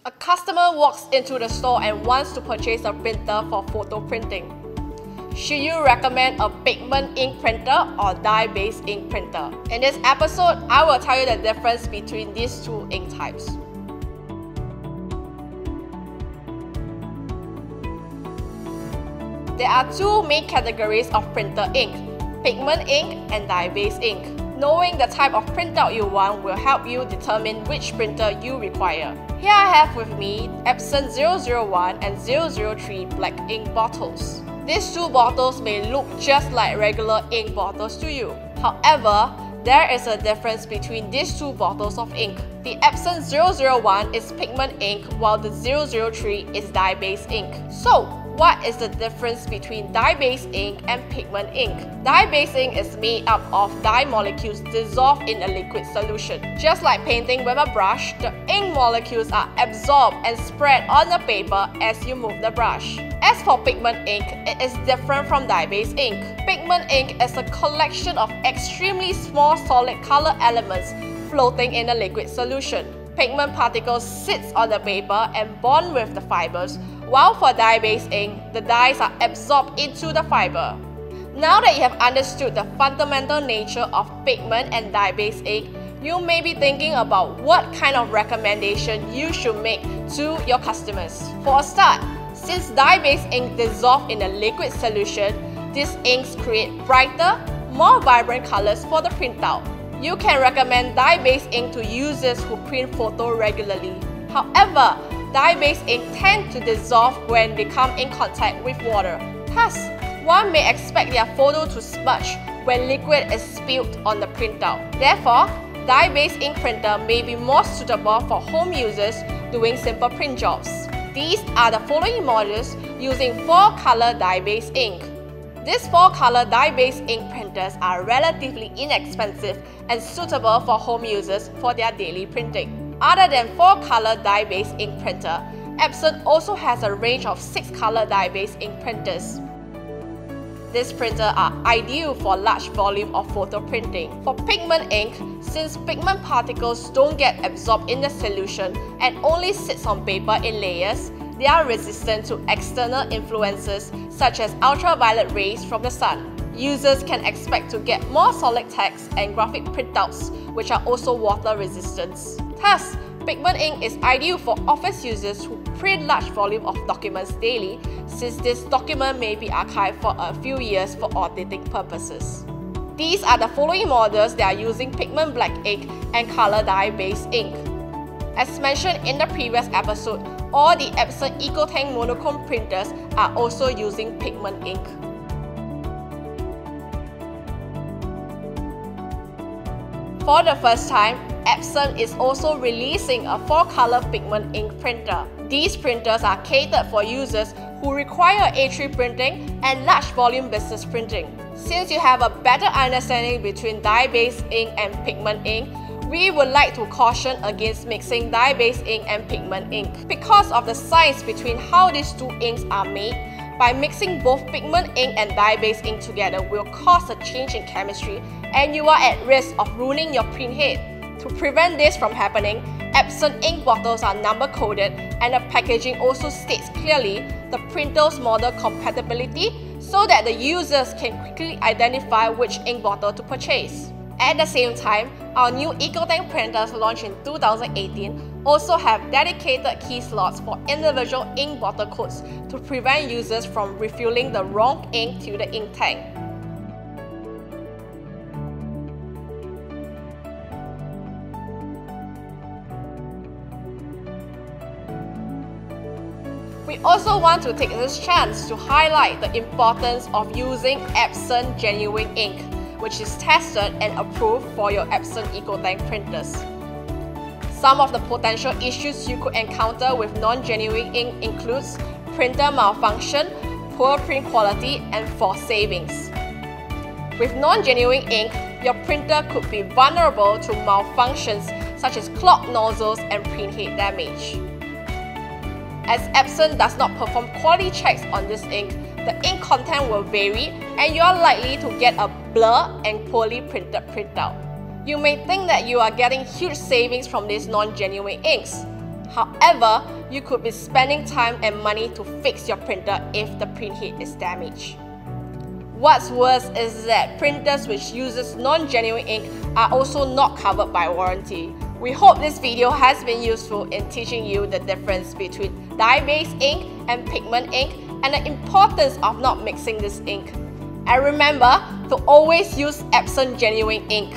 A customer walks into the store and wants to purchase a printer for photo printing. Should you recommend a pigment ink printer or dye-based ink printer? In this episode, I will tell you the difference between these two ink types. There are two main categories of printer ink, pigment ink and dye-based ink. Knowing the type of printout you want will help you determine which printer you require. Here I have with me Epson 001 and 003 black ink bottles. These two bottles may look just like regular ink bottles to you. However, there is a difference between these two bottles of ink. The Epson 001 is pigment ink while the 003 is dye-based ink. So, what is the difference between dye-based ink and pigment ink? Dye-based ink is made up of dye molecules dissolved in a liquid solution. Just like painting with a brush, the ink molecules are absorbed and spread on the paper as you move the brush. As for pigment ink, it is different from dye-based ink. Pigment ink is a collection of extremely small solid color elements floating in a liquid solution. Pigment particles sit on the paper and bond with the fibers, while for dye-based ink, the dyes are absorbed into the fiber. Now that you have understood the fundamental nature of pigment and dye-based ink, you may be thinking about what kind of recommendation you should make to your customers. For a start, since dye-based ink dissolve in a liquid solution, these inks create brighter, more vibrant colors for the printout. You can recommend dye-based ink to users who print photo regularly. However, dye-based ink tend to dissolve when they come in contact with water. Thus, one may expect their photo to smudge when liquid is spilled on the printout. Therefore, dye-based ink printer may be more suitable for home users doing simple print jobs. These are the following models using 4-color dye-based ink. These 4-color dye-based ink printers are relatively inexpensive and suitable for home users for their daily printing. Other than 4-color dye-based ink printer, Epson also has a range of 6-color dye-based ink printers. These printers are ideal for large volume of photo printing. For pigment ink, since pigment particles don't get absorbed in the solution and only sits on paper in layers, they are resistant to external influences such as ultraviolet rays from the sun. Users can expect to get more solid text and graphic printouts, which are also water resistant. Thus, pigment ink is ideal for office users who print large volume of documents daily, since this document may be archived for a few years for auditing purposes. These are the following models that are using pigment black ink and color dye-based ink. As mentioned in the previous episode, all the Epson EcoTank monochrome printers are also using pigment ink. For the first time, Epson is also releasing a 4-color pigment ink printer. These printers are catered for users who require A3 printing and large volume business printing. Since you have a better understanding between dye-based ink and pigment ink, we would like to caution against mixing dye-based ink and pigment ink. Because of the science between how these two inks are made, by mixing both pigment ink and dye-based ink together will cause a change in chemistry and you are at risk of ruining your print head. To prevent this from happening, Epson ink bottles are number-coded and the packaging also states clearly the printer's model compatibility so that the users can quickly identify which ink bottle to purchase. At the same time, our new EcoTank printers launched in 2018 also have dedicated key slots for individual ink bottle codes to prevent users from refilling the wrong ink to the ink tank. We also want to take this chance to highlight the importance of using Epson Genuine Ink, which is tested and approved for your Epson EcoTank printers. Some of the potential issues you could encounter with non-genuine ink includes printer malfunction, poor print quality, and false savings. With non-genuine ink, your printer could be vulnerable to malfunctions such as clogged nozzles and print head damage. As Epson does not perform quality checks on this ink, the ink content will vary and you are likely to get a blur and poorly printed printout. You may think that you are getting huge savings from these non-genuine inks. However, you could be spending time and money to fix your printer if the print head is damaged. What's worse is that printers which uses non-genuine ink are also not covered by warranty. We hope this video has been useful in teaching you the difference between dye-based ink and pigment ink and the importance of not mixing this ink. And remember to always use Epson genuine ink.